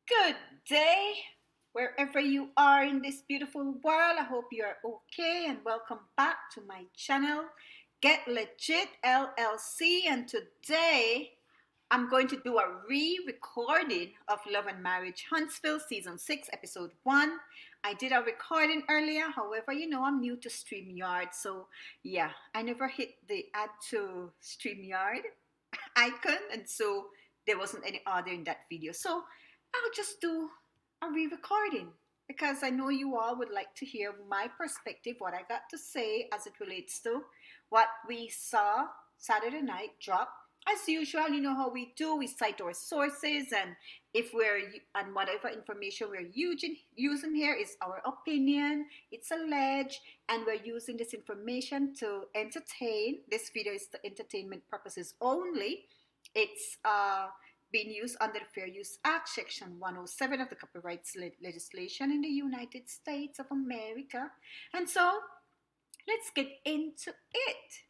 Good day, wherever you are in this beautiful world. I hope you are okay and welcome back to my channel, Get Legit LLC. And today I'm going to do a re recording of Love and Marriage Huntsville Season 6, Episode 1. I did a recording earlier, however, I'm new to StreamYard, so yeah, I never hit the add to StreamYard icon, and so there wasn't any audio in that video. So I'll just do a re recording because I know you all would like to hear my perspective, what I got to say as it relates to what we saw Saturday night drop. As usual, you know how we do, we cite our sources, and if we're and whatever information we're using here is our opinion, it's alleged, and we're using this information to entertain. This video is for entertainment purposes only. It's being used under the Fair Use Act, Section 107 of the Copyrights legislation in the United States of America. And so, let's get into it.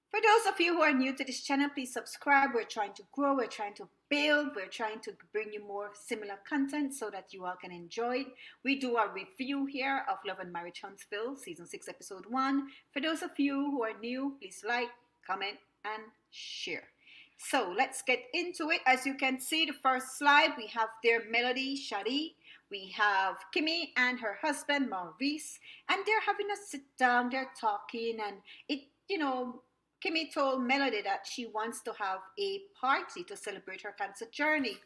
For those of you who are new to this channel, please subscribe. We're trying to grow, we're trying to build, we're trying to bring you more similar content so that you all can enjoy it. We do a review here of Love and Marriage Huntsville, Season 6, Episode 1. For those of you who are new, please like, comment, and share. So let's get into it. As you can see, the first slide, we have their Melody, Shari. We have Kimmie and her husband, Maurice. And they're having a sit down, they're talking, and Kimmie told Melody that she wants to have a party to celebrate her cancer journey.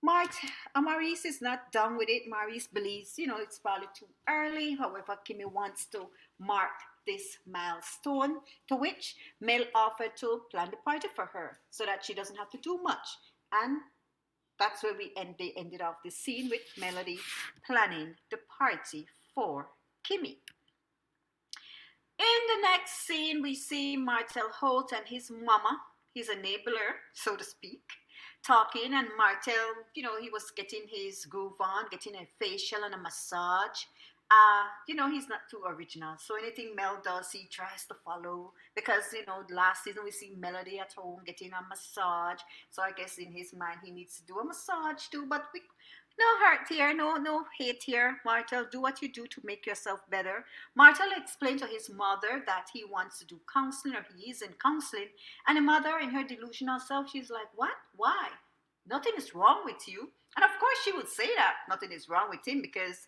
Maurice is not done with it. Maurice believes, it's probably too early. However, Kimmie wants to mark this milestone, to which Mel offered to plan the party for her so that she doesn't have to do much. And that's where they ended off the scene with Melody planning the party for Kimmie. In the next scene, we see Martel Holt and his mama, his enabler, so to speak, talking. And Martel, he was getting his groove on, getting a facial and a massage. He's not too original. So anything Mel does, he tries to follow. Because, last season we see Melody at home getting a massage. So I guess in his mind he needs to do a massage too. But no hurt here, no hate here. Martel, do what you do to make yourself better. Martel explained to his mother that he wants to do counseling, or he is in counseling. And the mother, in her delusional self, she's like, what? Why? Nothing is wrong with you. And of course she would say that nothing is wrong with him because,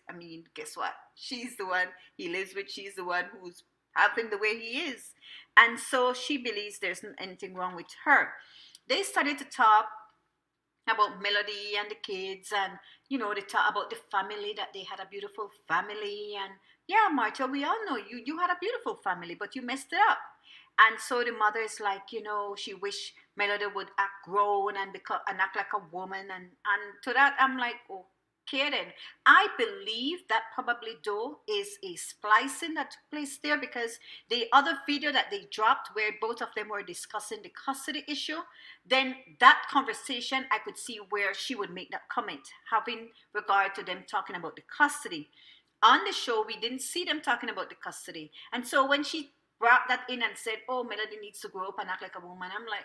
guess what? She's the one he lives with. She's the one who's having the way he is. And so she believes there's anything wrong with her. They started to talk about Melody and the kids, and they talk about the family, that they had a beautiful family. And yeah, Marta, we all know you had a beautiful family, but you messed it up. And so the mother is like, she wish Melody would act grown and act like a woman. And to that, I'm like, okay then. I believe that probably though is a splicing that took place there, because the other video that they dropped where both of them were discussing the custody issue, then that conversation I could see where she would make that comment, having regard to them talking about the custody. On the show, we didn't see them talking about the custody. And so when she brought that in and said, oh, Melody needs to grow up and act like a woman, I'm like,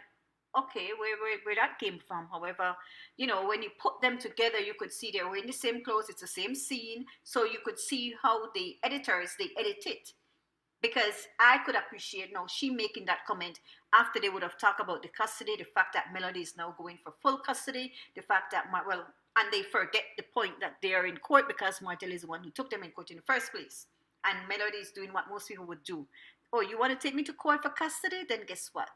okay, where that came from. However, when you put them together, you could see they were in the same clothes, it's the same scene, so you could see how the editors, they edit it. Because I could appreciate now she making that comment after they would have talked about the custody, the fact that Melody is now going for full custody, the fact that, and they forget the point that they are in court because Martel is the one who took them in court in the first place. And Melody is doing what most people would do. Oh, you want to take me to court for custody? Then guess what?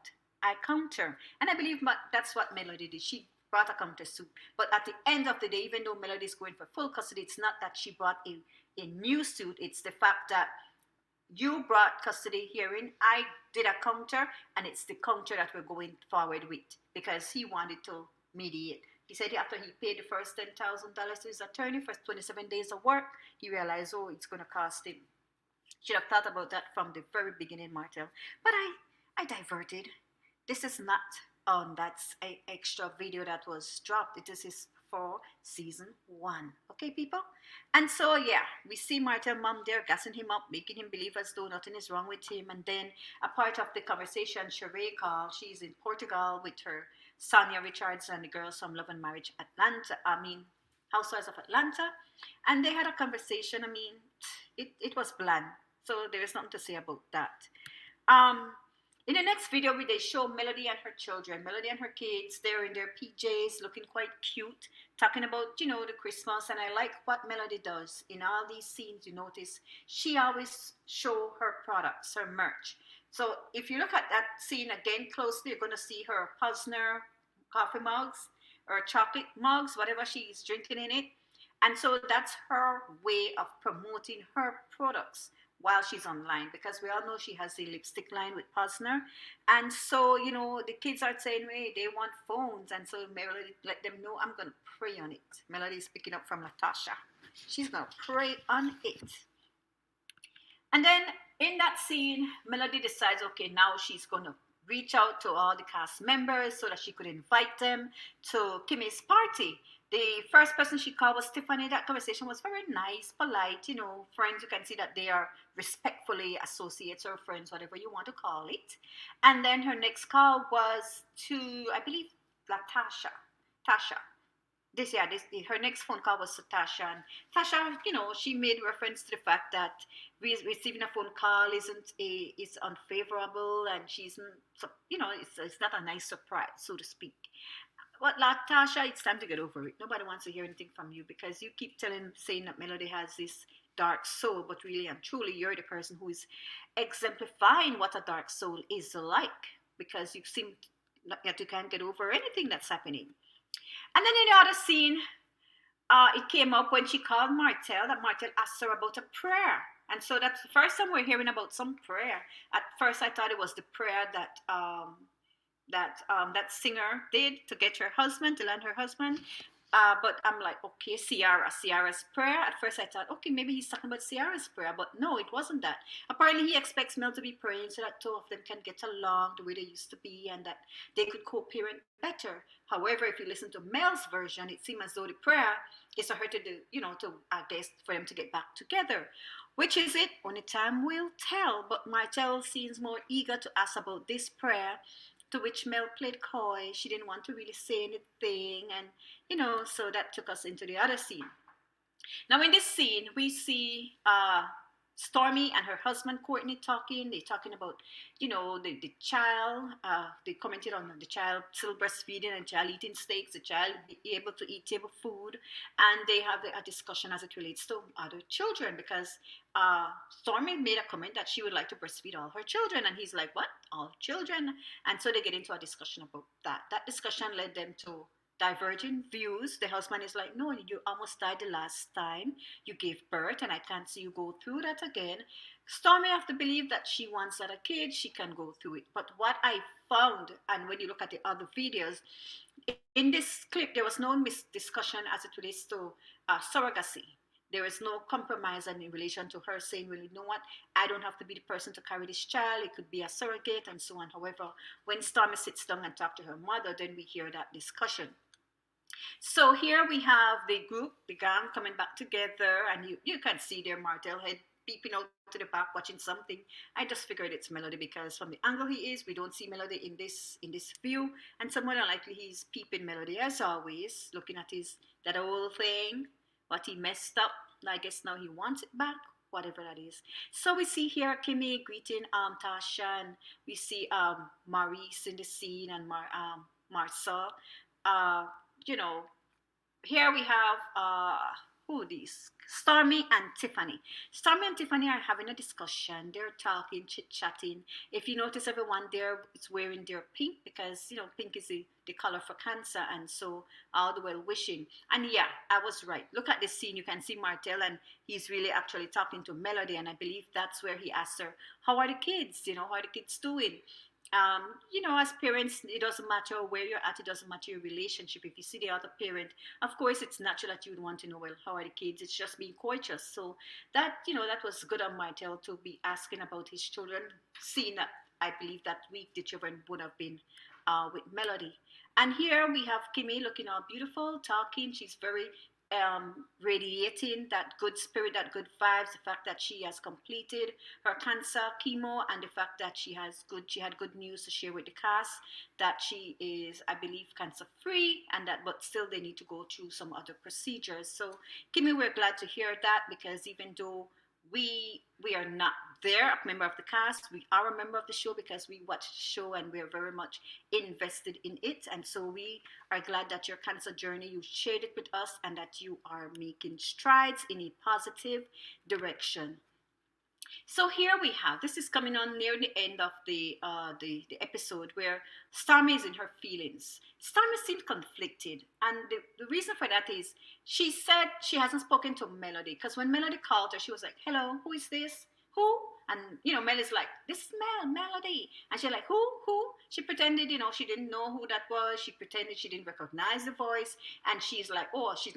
I counter. And I believe that's what Melody did. She brought a counter suit. But at the end of the day, even though Melody is going for full custody, it's not that she brought a new suit. It's the fact that you brought custody hearing. I did a counter, and it's the counter that we're going forward with, because he wanted to mediate. He said after he paid the first $10,000 to his attorney for 27 days of work, he realized, it's going to cost him. Should have thought about that from the very beginning, Martel. But I diverted. This is not on that's an extra video that was dropped. This is for season 1. Okay, people? And so, yeah, we see Martel mom there gassing him up, making him believe as though nothing is wrong with him. And then a part of the conversation, Shari called. She's in Portugal with her Sonia Richards and the girls from Love and Marriage Housewives of Atlanta, and they had a conversation. I mean, it was bland, so there is nothing to say about that. Um, in the next video, they show Melody and her children, Melody and her kids. They're in their PJs, looking quite cute, talking about the Christmas. And I like what Melody does in all these scenes. You notice she always show her products, her merch. So if you look at that scene again closely, you're going to see her Pilsner coffee mugs or chocolate mugs, whatever she's drinking in it. And so that's her way of promoting her products while she's online, because we all know she has the lipstick line with Posner. And so, the kids are saying, hey, they want phones. And so Melody let them know, I'm going to pray on it. Melody is picking up from Natasha. She's going to pray on it. And then in that scene, Melody decides, okay, now she's going to reach out to all the cast members so that she could invite them to Kimmie's party. The first person she called was Tiffany. That conversation was very nice, polite, friends. You can see that they are respectfully associates or friends, whatever you want to call it. And then her next call was to, I believe, Tasha. Her next phone call was to Tasha. And Tasha, she made reference to the fact that receiving a phone call is unfavorable, and she's, it's not a nice surprise, so to speak. But Tasha, it's time to get over it. Nobody wants to hear anything from you because you keep saying that Melody has this dark soul, but really and truly, you're the person who is exemplifying what a dark soul is like, because you seem that you can't get over anything that's happening. And then in the other scene, it came up when she called Martel, that Martel asked her about a prayer. And so that's the first time we're hearing about some prayer. At first, I thought it was the prayer that that singer did to get her husband, to land her husband. But I'm like, okay, Ciara's prayer. At first I thought, okay, maybe he's talking about Ciara's prayer, but no, it wasn't that. Apparently he expects Mel to be praying so that two of them can get along the way they used to be and that they could co-parent better. However, if you listen to Mel's version, it seems as though the prayer is for her to do, I guess, for them to get back together. Which is it? Only time will tell. But Martel seems more eager to ask about this prayer, to which Mel played coy. She didn't want to really say anything, and so that took us into the other scene. Now in this scene, we see Stormi and her husband Courtney talking. They're talking about, the child. They commented on the child still breastfeeding and child eating steaks, the child be able to eat table food, and they have a discussion as it relates to other children, because Stormi made a comment that she would like to breastfeed all her children, and he's like, what? All children? And so they get into a discussion about that. That discussion led them to diverging views. The husband is like, no, you almost died the last time you gave birth, and I can't see you go through that again. Stormi have to believe that she wants that a kid, she can go through it. But what I found, and when you look at the other videos, in this clip, there was no discussion as it relates to surrogacy. There is no compromise in relation to her saying, well, you know what, I don't have to be the person to carry this child. It could be a surrogate and so on. However, when Stormi sits down and talks to her mother, then we hear that discussion. So here we have the group, the gang coming back together, and you can see their Martel head peeping out to the back watching something. I just figured it's Melody because from the angle he is, we don't see Melody in this view, and so more than likely he's peeping Melody as always, looking at that old thing, what he messed up. I guess now he wants it back, whatever that is. So we see here Kimmie greeting Tasha, and we see Maurice in the scene, and Marcel. Here we have these? Stormi and Tiffany. Stormi and Tiffany are having a discussion. They're talking, chit-chatting. If you notice, everyone there is wearing their pink because, pink is the color for Cancer, and so all the well-wishing. And yeah, I was right. Look at this scene. You can see Martel, and he's really actually talking to Melody, and I believe that's where he asked her, how are the kids? How are the kids doing? As parents, it doesn't matter where you're at, it doesn't matter your relationship. If you see the other parent, of course, it's natural that you would want to know, well, how are the kids? It's just being courteous. So that, that was good on Martel to be asking about his children, seeing that I believe that week the children would have been with Melody. And here we have Kimmie looking all beautiful, talking. She's very radiating that good spirit, that good vibes. The fact that she has completed her cancer chemo, and the fact that she had good news to share with the cast, that she is, I believe, cancer free, and that but still they need to go through some other procedures. So, Kimmie, we're glad to hear that, because even though we are not there, a member of the cast, we are a member of the show because we watch the show and we're very much invested in it. And so we are glad that your cancer journey, you shared it with us, and that you are making strides in a positive direction. So here we have, this is coming on near the end of the episode, where Stormi is in her feelings. Stormi seemed conflicted, and the reason for that is she said she hasn't spoken to Melody, because when Melody called her, she was like, "Hello, who is this? Who?" And Melody's like, "This is Melody," and she's like, "Who?" She pretended, she didn't know who that was. She pretended she didn't recognize the voice, and she's like, "Oh, she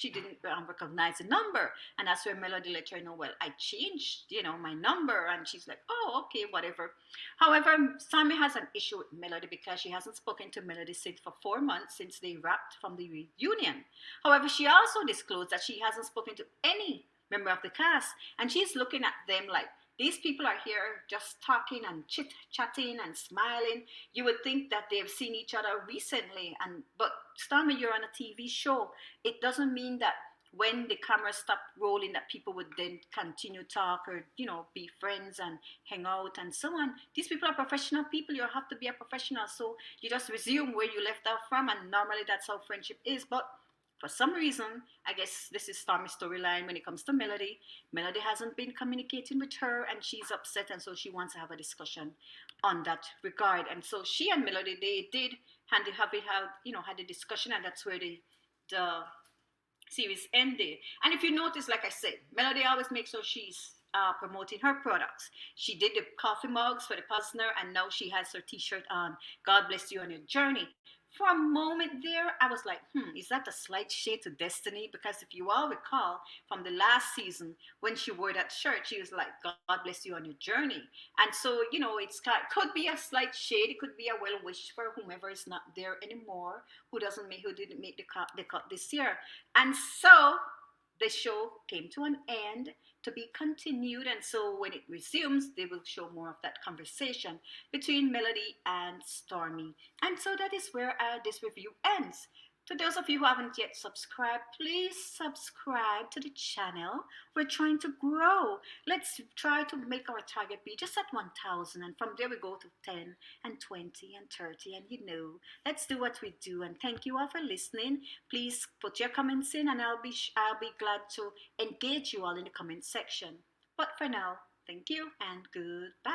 didn't recognize the number." And that's where Melody let her know, "Well, I changed, my number." And she's like, "Oh, okay, whatever." However, Sammy has an issue with Melody because she hasn't spoken to Melody since for 4 months, since they wrapped from the reunion. However, she also disclosed that she hasn't spoken to any member of the cast, and she's looking at them like, these people are here just talking and chit-chatting and smiling. You would think that they've seen each other recently, but Stormi, you're on a TV show. It doesn't mean that when the camera stopped rolling that people would then continue talk, or be friends and hang out and so on. These people are professional people. You have to be a professional, so you just resume where you left off from, and normally that's how friendship is. But for some reason, I guess this is Stormi's storyline when it comes to Melody. Melody hasn't been communicating with her, and she's upset, and so she wants to have a discussion on that regard. And so she and Melody, they did had a discussion, and that's where the series ended. And if you notice, like I said, Melody always makes sure she's promoting her products. She did the coffee mugs for the Posner, and now she has her T-shirt on. God bless you on your journey. For a moment there, I was like, is that a slight shade to Destiny? Because if you all recall from the last season, when she wore that shirt, she was like, God bless you on your journey. And so, could be a slight shade. It could be a well wish for whomever is not there anymore, who didn't make the cut this year. And so the show came to an end, to be continued, and so when it resumes, they will show more of that conversation between Melody and Stormi. And so that is where this review ends. To those of you who haven't yet subscribed, please subscribe to the channel. We're trying to grow. Let's try to make our target be just at 1,000, and from there we go to 10 and 20 and 30, and let's do what we do. And thank you all for listening. Please put your comments in, and I'll be glad to engage you all in the comment section. But for now, thank you and goodbye.